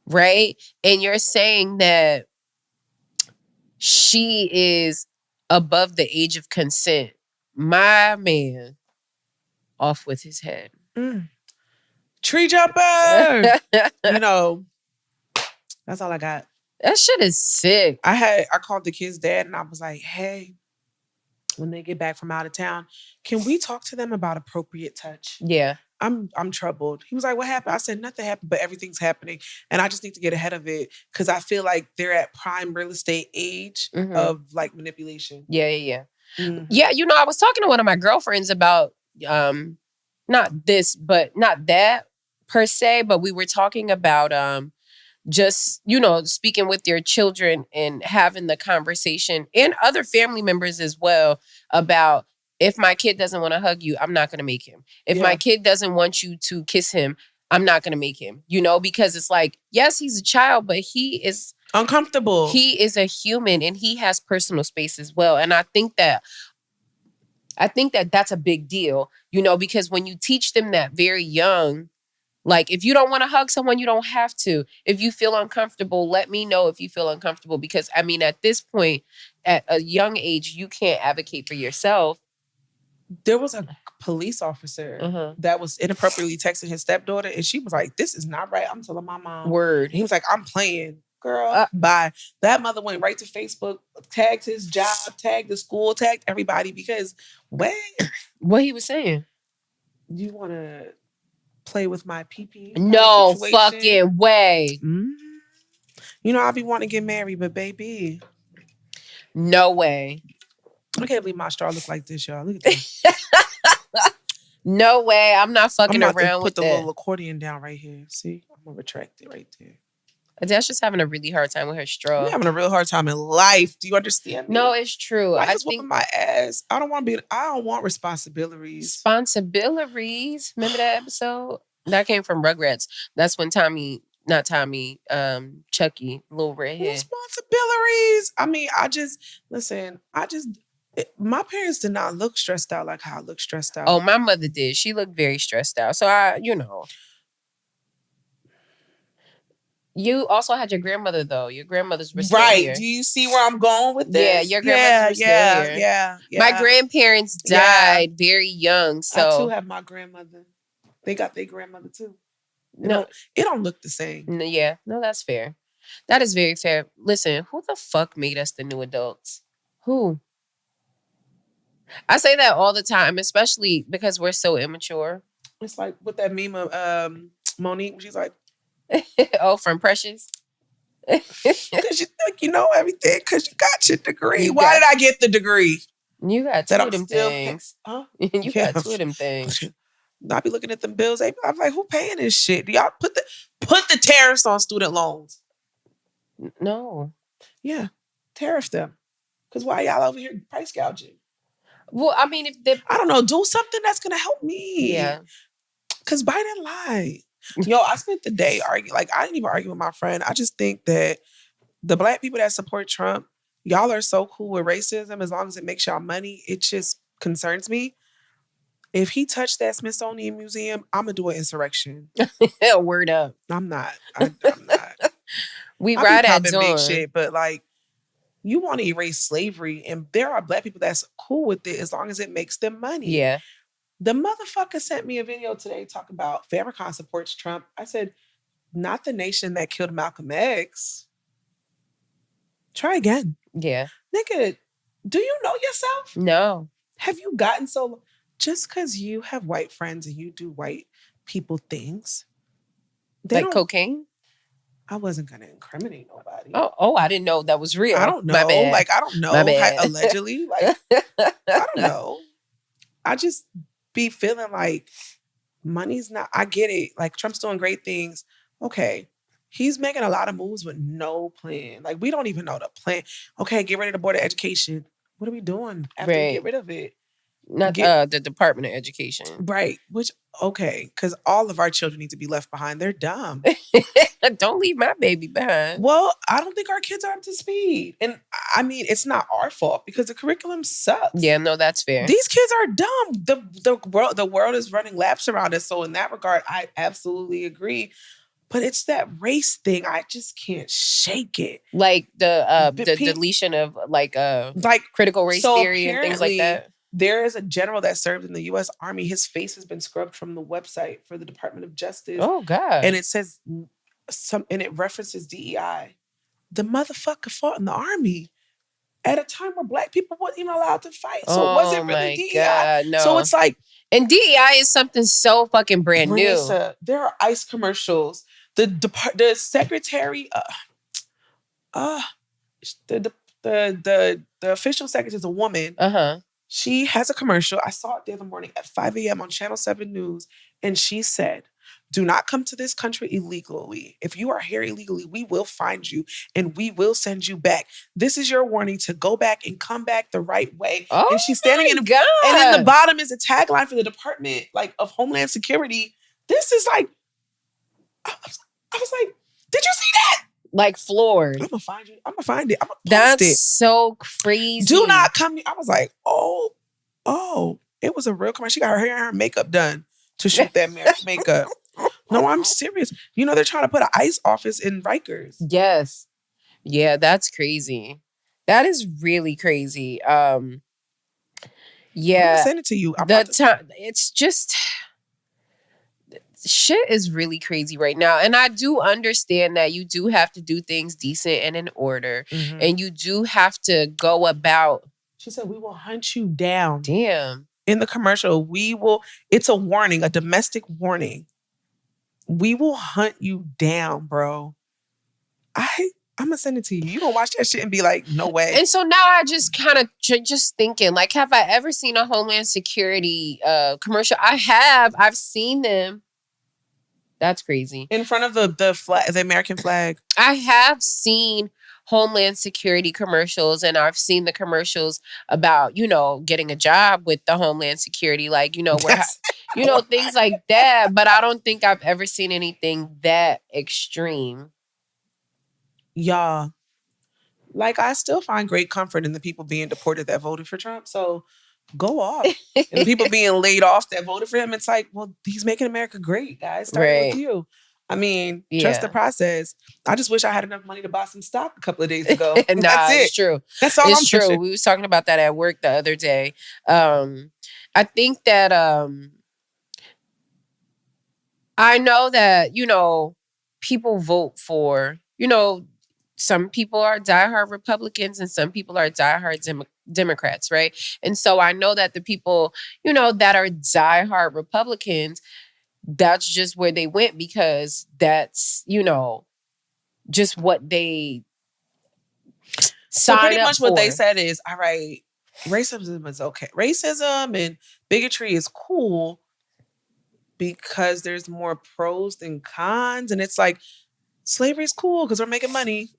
right? And you're saying that she is above the age of consent. My man, off with his head. Tree jumper. You know, that's all I got. That shit is sick. I called the kid's dad and I was like, hey, when they get back from out of town, can we talk to them about appropriate touch? Yeah. I'm troubled. He was like, what happened? I said, nothing happened, but everything's happening. And I just need to get ahead of it because I feel like they're at prime real estate age of like manipulation. Yeah. Yeah, you know, I was talking to one of my girlfriends about not this, but not that per se, but we were talking about just, you know, speaking with your children and having the conversation and other family members as well about If my kid doesn't want to hug you, I'm not going to make him. If my kid doesn't want you to kiss him, I'm not going to make him, because it's like, yes, he's a child, but he is uncomfortable. He is a human and he has personal space as well. And I think that that's a big deal, because when you teach them that very young, like, if you don't want to hug someone, you don't have to. If you feel uncomfortable, let me know if you feel uncomfortable. Because, I mean, at this point, at a young age, you can't advocate for yourself. There was a police officer that was inappropriately texting his stepdaughter, and she was like, "This is not right. I'm telling my mom." Word. And he was like, "I'm playing, girl." Bye. That mother went right to Facebook, tagged his job, tagged the school, tagged everybody because what he was saying? You want to play with my pee-pee? No fucking way. I be wanting to get married, but baby, no way. I can't believe my straw look like this, y'all. Look at this. No way. I'm not fucking around with that. I'm about to put the little accordion down right here. See? I'm going to retract it right there. Adele's just having a really hard time with her straw. I'm having a real hard time in life. Do you understand me? No, it's true. Life is whooping my ass. I don't want responsibilities. Responsibilities. Remember that episode? That came from Rugrats. That's when Chucky, little redhead. Responsibilities. I mean, my parents did not look stressed out like how I look stressed out. Oh, my mother did. She looked very stressed out. So You also had your grandmother, though. Your grandmothers were still here. Right. Do you see where I'm going with this? Yeah, your grandmothers were still here. Yeah. My grandparents died very young, so... I, too, have my grandmother. They got their grandmother, too. It don't look the same. No, that's fair. That is very fair. Listen, who the fuck made us the new adults? Who? I say that all the time, especially because we're so immature. It's like with that meme of Monique, she's like... Oh, from Precious? Because you think you know everything because you got your degree. Why did I get the degree? You got two of them things. Huh? You got two of them things. I be looking at them bills. I'm like, who paying this shit? Do y'all put the tariffs on student loans? No. Yeah, tariff them. Because why y'all over here price gouging? Well, I mean, I don't know. Do something that's gonna help me. Yeah. Because Biden lied. Yo, I spent the day arguing. Like, I didn't even argue with my friend. I just think that the black people that support Trump, y'all are so cool with racism as long as it makes y'all money. It just concerns me. If he touched that Smithsonian Museum, I'm going to do an insurrection. Word up. I'm not. I'm not. We ride at dawn. Big shit, but like, you want to erase slavery, and there are black people that's cool with it as long as it makes them money. Yeah. The motherfucker sent me a video today talking about Farrakhan supports Trump. I said, not the nation that killed Malcolm X. Try again. Yeah. Nigga, do you know yourself? No. Have you gotten so... Just because you have white friends and you do white people things. Like cocaine? I wasn't going to incriminate nobody. Oh, I didn't know that was real. I don't know. Like, I don't know. Allegedly. Like, I don't know. I just be feeling like money's not... I get it. Like, Trump's doing great things. Okay. He's making a lot of moves with no plan. Like, we don't even know the plan. Okay, get rid of the Board of Education. What are we doing after we get rid of it? Not the Department of Education. Right. Which, okay, because all of our children need to be left behind. They're dumb. Don't leave my baby behind. Well, I don't think our kids are up to speed. And I mean, it's not our fault because the curriculum sucks. Yeah, no, that's fair. These kids are dumb. The world is running laps around us. So in that regard, I absolutely agree. But it's that race thing. I just can't shake it. Like the deletion of like critical race theory and things like that. There is a general that served in the U.S. Army. His face has been scrubbed from the website for the Department of Justice. Oh, God. And it says and it references DEI. The motherfucker fought in the Army at a time where black people weren't even allowed to fight. So it wasn't really DEI. God, no. So it's like... And DEI is something so fucking brand new. There are ICE commercials. The secretary... the official secretary is a woman. Uh-huh. She has a commercial. I saw it the other morning at 5 a.m. on Channel 7 News. And she said, Do not come to this country illegally. If you are here illegally, we will find you and we will send you back. This is your warning to go back and come back the right way. Oh, and she's standing in God. And in the bottom is a tagline for the Department of Homeland Security. This is like, I was like, did you see that? Like floored. I'm gonna find you. I'm gonna find it. I'm gonna post it. That's so crazy. Do not come. I was like, oh, it was a real commercial. She got her hair and her makeup done to shoot that makeup. No, I'm serious. You know, they're trying to put an ICE office in Rikers. Yes. Yeah, that's crazy. That is really crazy. Yeah. I'm gonna send it to you. It's just shit is really crazy right now. And I do understand that you do have to do things decent and in order. Mm-hmm. And you do have to go about. She said, we will hunt you down. Damn. In the commercial, it's a warning, a domestic warning. We will hunt you down, bro. I'm gonna send it to you. You gonna watch that shit and be like, no way. And so now I just kind of just thinking, like, have I ever seen a Homeland Security commercial? I have. I've seen them. That's crazy. In front of the flag, the American flag. I have seen Homeland Security commercials, and I've seen the commercials about, getting a job with the Homeland Security, like, things like that. But I don't think I've ever seen anything that extreme. Y'all, like, I still find great comfort in the people being deported that voted for Trump. So go off. And the people being laid off that voted for him, it's like, well, he's making America great, guys. Starting with you. I mean, trust the process. I just wish I had enough money to buy some stock a couple of days ago. That's it. It's true. That's all it's true. We was talking about that at work the other day. I think that I know that, people vote for, some people are diehard Republicans and some people are diehard Democrats, right? And so I know that the people, that are diehard Republicans, that's just where they went because that's, just what they so pretty much for. What they said is, all right, racism is okay. Racism and bigotry is cool because there's more pros than cons. And it's like, slavery is cool because we're making money.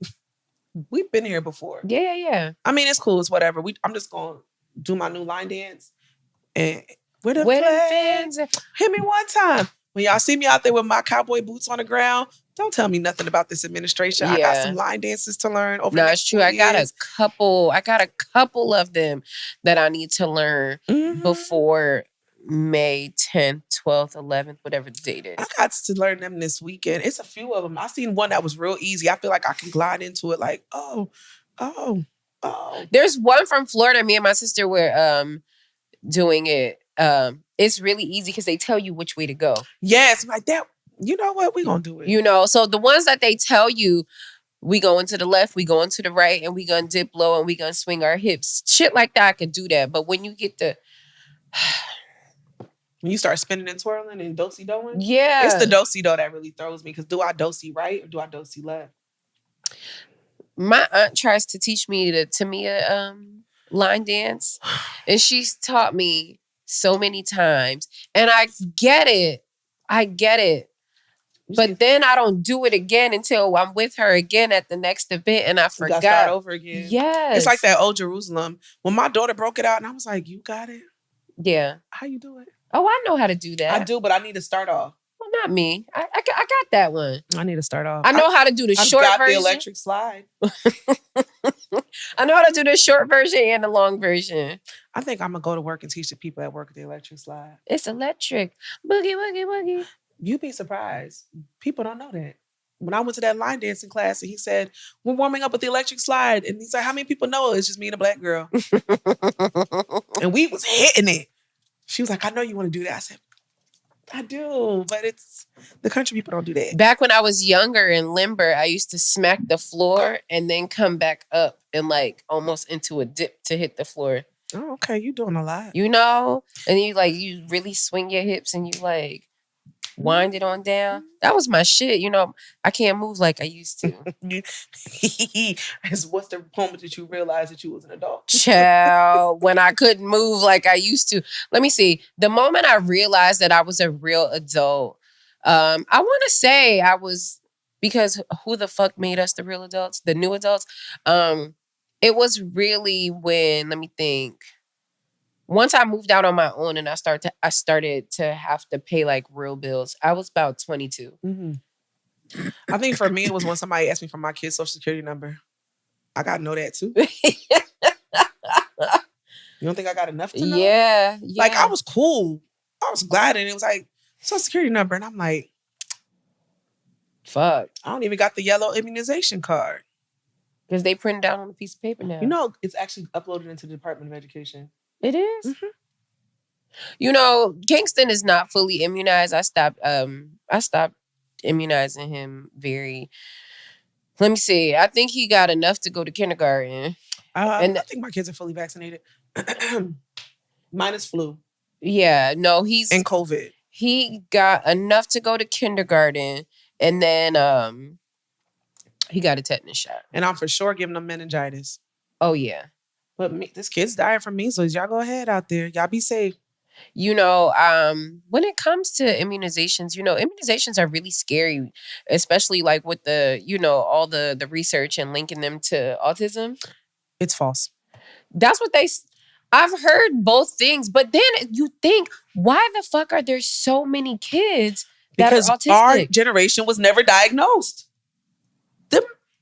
We've been here before. Yeah. I mean, it's cool. It's whatever. I'm just going to do my new line dance. And where the fans? Hit me one time. When y'all see me out there with my cowboy boots on the ground, don't tell me nothing about this administration. Yeah. I got some line dances to learn over. No, it's true. I got a couple of them that I need to learn before May 10th, 12th, 11th, whatever the date is. I got to learn them this weekend. It's a few of them. I seen one that was real easy. I feel like I can glide into it like, oh. There's one from Florida. Me and my sister were doing it. It's really easy because they tell you which way to go. Yes, like that. You know what? We're going to do it. So the ones that they tell you, we going to the left, we going to the right, and we going to dip low, and we going to swing our hips. Shit like that, I can do that. But when you get the... When you start spinning and twirling and do-si-doing? Yeah. It's the do-si-do that really throws me. Because do I do-si right or do I do-si left? My aunt tries to teach me the Tamia line dance. And she's taught me so many times. And I get it. But then I don't do it again until I'm with her again at the next event and I forgot. You gotta start over again. Yes. It's like that old Jerusalem. When my daughter broke it out and I was like, you got it? Yeah. How you do it? Oh, I know how to do that. I do, but I need to start off. Well, not me. I got that one. I need to start off. I know how to do the short version. I got the electric slide. I know how to do the short version and the long version. I think I'm going to go to work and teach the people at work the electric slide. It's electric. Boogie, woogie, woogie. You'd be surprised. People don't know that. When I went to that line dancing class and he said, we're warming up with the electric slide. And he's like, how many people know it? It's just me and a black girl. And we was hitting it. She was like, I know you want to do that. I said, I do, but it's the country people don't do that. Back when I was younger and limber, I used to smack the floor and then come back up and like almost into a dip to hit the floor. Oh, okay. You doing a lot. And you really swing your hips and you like wind it on down. That was my shit. I can't move like I used to. What's the moment that you realized that you was an adult? Child, when I couldn't move like I used to. Let me see. The moment I realized that I was a real adult, I want to say I was, because who the fuck made us the real adults, the new adults? It was really when, let me think. Once I moved out on my own and I started to have to pay like real bills. I was about 22. Mm-hmm. I think for me, it was when somebody asked me for my kid's social security number. I got to know that too. You don't think I got enough to know? Yeah. Like, I was cool. I was glad. And it was like, social security number. And I'm like, fuck. I don't even got the yellow immunization card. Because they print down on a piece of paper now. You know, it's actually uploaded into the Department of Education. It is? Mm-hmm. You know, Kingston is not fully immunized. I stopped immunizing him let me see. I think he got enough to go to kindergarten. And I think my kids are fully vaccinated. Minus flu. Yeah, no, and COVID. He got enough to go to kindergarten, and then he got a tetanus shot. And I'm for sure giving them meningitis. Oh yeah. But this kid's dying from measles. Y'all go ahead out there. Y'all be safe. You know, when it comes to immunizations, you know, immunizations are really scary, especially like with the, you know, all the research and linking them to autism. It's false. That's what I've heard both things, but then you think, why the fuck are there so many kids that are autistic? Our generation was never diagnosed.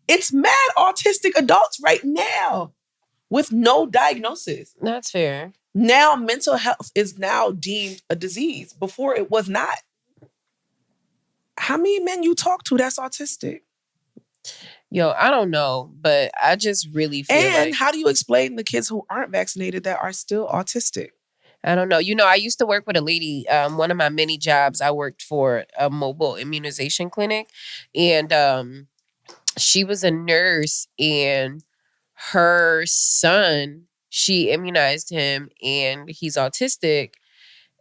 It's mad autistic adults right now with no diagnosis. That's fair. Now mental health is now deemed a disease. Before it was not. How many men you talk to that's autistic? Yo, I don't know, but I just really feel and how do you explain the kids who aren't vaccinated that are still autistic? I don't know. You know, I used to work with a lady. One of my many jobs, I worked for a mobile immunization clinic. And she was a nurse, and her son, she immunized him, and he's autistic.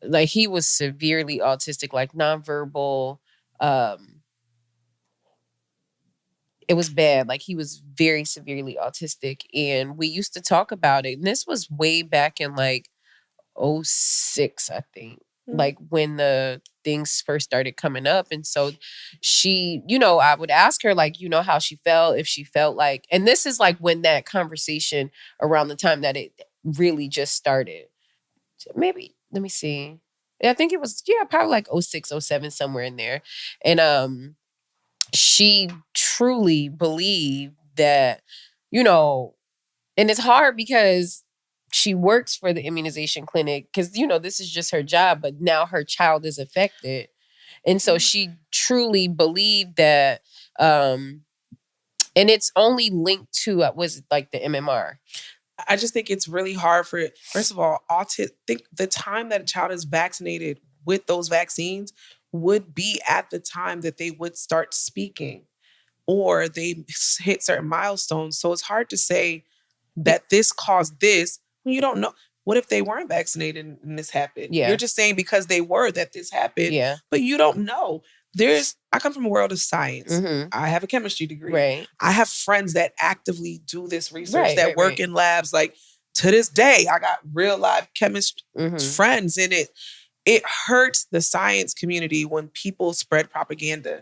Like, he was severely autistic, like nonverbal. It was bad. Like, he was very severely autistic. And we used to talk about it. And this was way back in like 2006, I think. Like when the things first started coming up. And so she, you know, I would ask her, like, you know, how she felt, if she felt like, and this is like when that conversation around the time that it really just started. Maybe, let me see. I think it was, probably like 2006, 2007, somewhere in there. And she truly believed that, you know, and it's hard because she works for the immunization clinic because, you know, this is just her job, but now her child is affected. And so she truly believed that, and it's only linked to, was it like the MMR? I just think it's really hard for, first of all, think the time that a child is vaccinated with those vaccines would be at the time that they would start speaking or they hit certain milestones. So it's hard to say that this caused this when you don't know. What if they weren't vaccinated and this happened? Yeah. You're just saying because they were that this happened, but you don't know. I come from a world of science. Mm-hmm. I have a chemistry degree. Right. I have friends that actively do this research, that work in labs. Like, to this day, I got real live chemist friends, and it hurts the science community when people spread propaganda.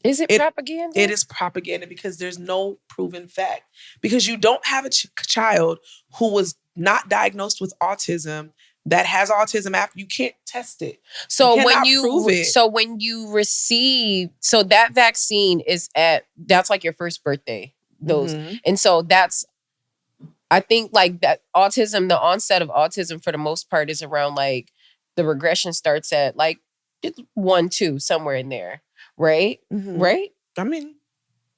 Is it propaganda? It is propaganda because there's no proven fact. Because you don't have a child who was not diagnosed with autism that has autism after. You can't test it. So prove it. So when you receive, so that vaccine is that's like your first birthday. And so that's, I think like that autism, the onset of autism for the most part is around like the regression starts at like 1, 2, somewhere in there. Right? Right? I mean,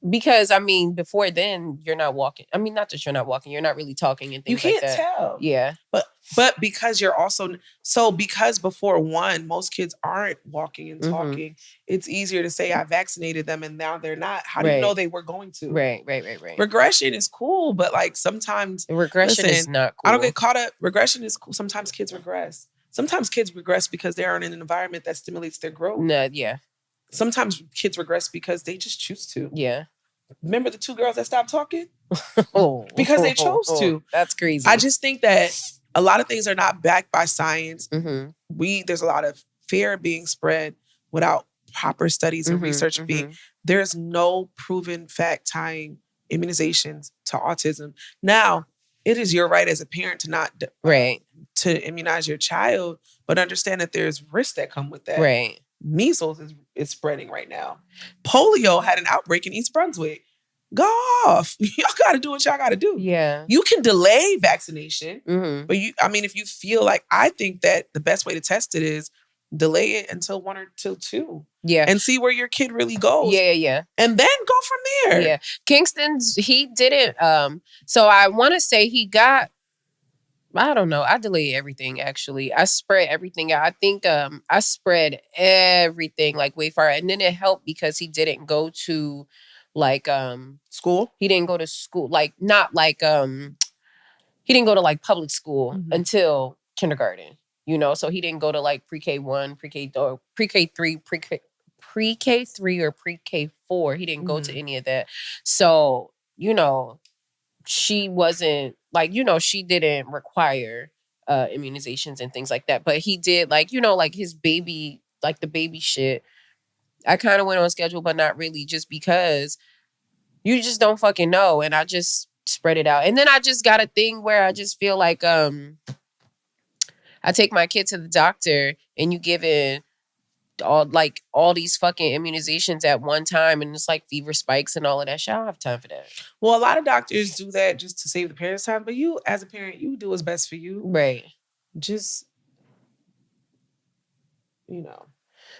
because before then you're not walking. Not that you're not walking, you're not really talking and things like that. You can't tell. Yeah. But because you're also, because before 1, most kids aren't walking and talking, it's easier to say I vaccinated them and now they're not. How do you know they were going to? Right. Regression is cool, but like sometimes regression is not cool. I don't get caught up. Regression is cool. Sometimes kids regress. Sometimes kids regress because they aren't in an environment that stimulates their growth. No, yeah. Sometimes kids regress because they just choose to. Yeah. Remember the 2 girls that stopped talking? Because they chose to. That's crazy. I just think that a lot of things are not backed by science. There's a lot of fear being spread without proper studies and research being. There's no proven fact tying immunizations to autism. Now, it is your right as a parent to not to immunize your child, but understand that there's risks that come with that. Right. Measles is spreading right now. Polio had an outbreak in East Brunswick. Go off. Y'all got to do what y'all got to do. Yeah. You can delay vaccination, but if you feel like, I think that the best way to test it is delay it until 1 or till 2. Yeah. And see where your kid really goes. Yeah. And then go from there. Yeah. Kingston's, he didn't, so I want to say he got, I don't know. I delayed everything, actually. I spread everything out. I think I spread everything like way far. And then it helped because he didn't go to like school. He didn't go to school. Like not like he didn't go to like public school until kindergarten. You know, so he didn't go to like pre-K1, pre-K3, pre-K3 or pre-K4. He didn't go to any of that. So, you know, she wasn't like, you know, she didn't require immunizations and things like that. But he did like, you know, like his baby, like the baby shit. I kind of went on schedule, but not really, just because you just don't fucking know. And I just spread it out. And then I just got a thing where I just feel like I take my kid to the doctor and you give it all these fucking immunizations at one time, and it's like fever spikes and all of that shit. I don't have time for that. Well, a lot of doctors do that just to save the parents time, but you as a parent, you do what's best for you. Right. Just, you know.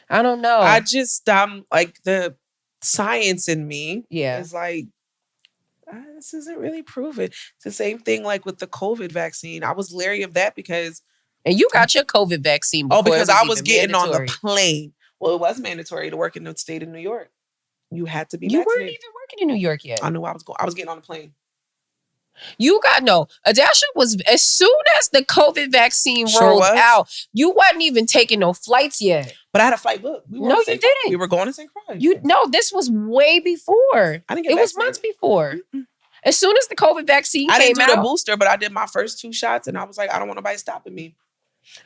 I don't know. I just like the science in me is like, this isn't really proven. It's the same thing like with the COVID vaccine. I was leery of that because... And you got your COVID vaccine before because I was getting mandatory. on the plane. Well, it was mandatory to work in the state of New York. You had to be vaccinated. You weren't even working in New York yet. I knew I was going. I was getting on the plane. You got Adasha was, as soon as the COVID vaccine rolled out, you wasn't even taking no flights yet. But I had a flight booked. No, you didn't. We were going to St. Croix. This was way before. I didn't get It was months before. As soon as the COVID vaccine came out. I didn't do the booster, but I did my first 2 shots, and I was like, I don't want nobody stopping me.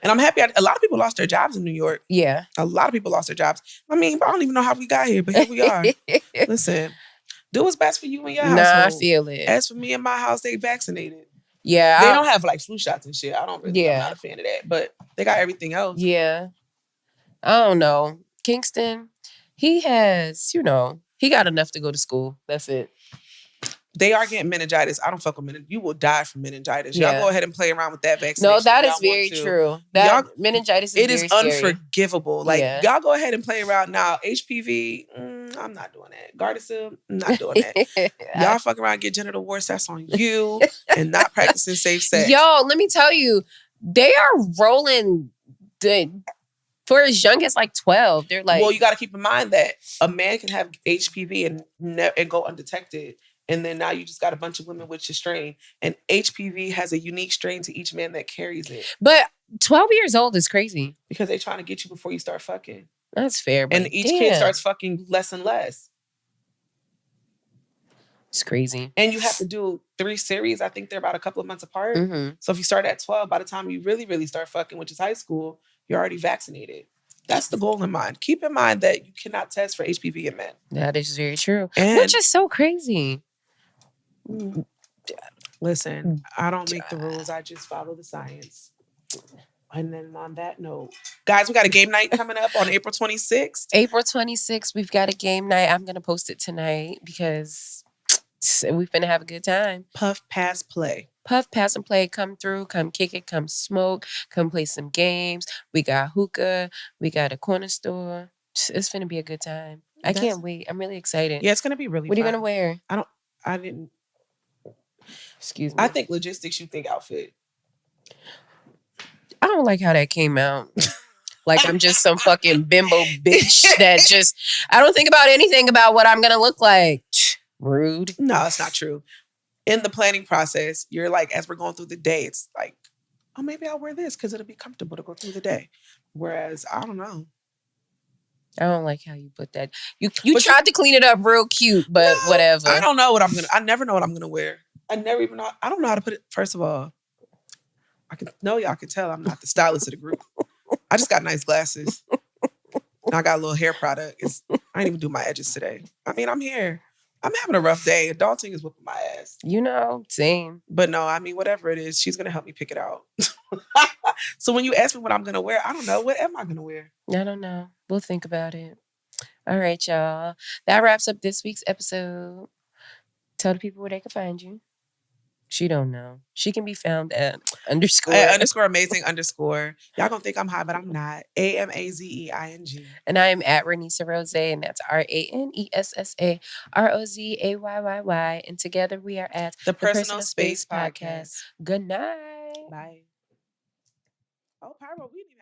And I'm happy. A lot of people lost their jobs in New York. Yeah. A lot of people lost their jobs. I mean, I don't even know how we got here, but here we are. Listen, do what's best for you and your household. Nah, I feel it. As for me and my house, they vaccinated. Yeah. They don't have like flu shots and shit. I'm not a fan of that. But they got everything else. Yeah. I don't know. Kingston, he has, he got enough to go to school. That's it. They are getting meningitis. I don't fuck with meningitis. You will die from meningitis. Y'all go ahead and play around with that vaccination. No, that is very true. Meningitis is unforgivable. Like, y'all go ahead and play around. Now, HPV, I'm not doing that. Gardasil, I'm not doing that. Y'all fuck around and get genital warts, that's on you. And not practicing safe sex. Yo, let me tell you, they are rolling for as young as like 12. They're like... Well, you got to keep in mind that a man can have HPV and go undetected. And then now you just got a bunch of women with your strain. And HPV has a unique strain to each man that carries it. But 12 years old is crazy. Because they're trying to get you before you start fucking. That's fair. But and each kid starts fucking less and less. It's crazy. And you have to do 3 series. I think they're about a couple of months apart. Mm-hmm. So if you start at 12, by the time you really, really start fucking, which is high school, you're already vaccinated. That's the goal in mind. Keep in mind that you cannot test for HPV in men. That is very true. Which is so crazy. Listen, I don't make the rules. I just follow the science. And then on that note, guys, we got a game night coming up on April 26th. April 26th, we've got a game night. I'm going to post it tonight because we're finna have a good time. Puff, pass, play. Puff, pass, and play. Come through. Come kick it. Come smoke. Come play some games. We got hookah. We got a corner store. It's finna be a good time. I can't wait. I'm really excited. Yeah, it's going to be really What fun. are you going to wear? Excuse me. I think logistics, you think outfit. I don't like how that came out. Like I'm just some fucking bimbo bitch that just, I don't think about anything about what I'm going to look like. Rude. No, it's not true. In the planning process, you're like, as we're going through the day, it's like, oh, maybe I'll wear this because it'll be comfortable to go through the day. Whereas, I don't know. I don't like how you put that. You tried to clean it up real cute, but whatever. I don't know what I never know what I'm going to wear. I don't know how to put it. First of all, y'all can tell I'm not the stylist of the group. I just got nice glasses. I got a little hair product. I didn't even do my edges today. I mean, I'm here. I'm having a rough day. Adulting is whooping my ass. Same. But no, I mean, whatever it is, she's going to help me pick it out. So when you ask me what I'm going to wear, I don't know. What am I going to wear? I don't know. We'll think about it. All right, y'all. That wraps up this week's episode. Tell the people where they can find you. She don't know. She can be found at _. Amazing _. Y'all gonna think I'm high, but I'm not. AMAZEING. And I am at Ranessa Rose, and that's RANESSAROZAYYY. And together we are at the Personal Space Podcast. Good night. Bye. Oh, Pyro, we didn't even